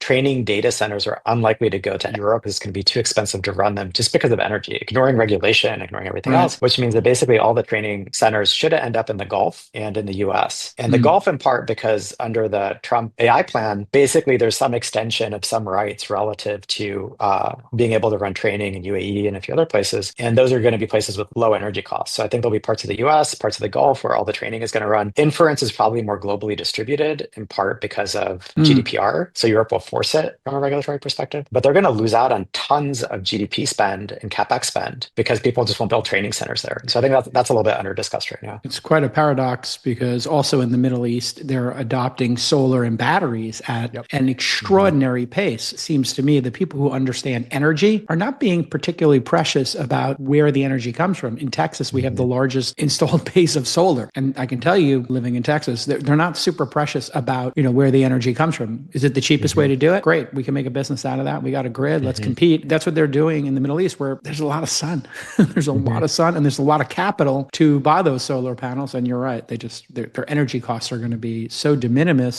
training data centers are unlikely to go to Europe. It's going to be too expensive to run them just because of energy, ignoring regulation, ignoring everything Right. else, which means that basically all the training centers should end up in the Gulf and in the US. And the Mm. Gulf, in part, because under the Trump AI plan, basically there's some extension of some rights relative to being able to run training in UAE and a few other places. And those are going to be places with low energy costs. So I think there'll be parts of the US, parts of the Gulf where all the training is going to run. Inference is probably more globally distributed, in part because of Mm. GDPR. So Europe will force it from a regulatory perspective, but they're going to lose out on tons of GDP spend and CapEx spend because people just won't build training centers there. So I think that's a little bit under discussed right now. It's quite a paradox because also in the Middle East, they're adopting solar and batteries at Yep. an Mhm. extraordinary pace. It seems to me the people who understand energy are not being particularly precious about where the energy comes from. In Texas, we have the Mhm. largest installed base of solar. And I can tell you, living in Texas, they're not super precious about, where the energy comes from. Is it the cheapest way Mhm. to do it? Great. We can make a business out of that. We got a grid. Let's Mhm. compete. That's what they're doing in the Middle East, where there's a lot of sun. There's a lot Mhm. of sun and there's a lot of capital to buy those solar panels. And you're right. Their energy costs are going to be so de minimis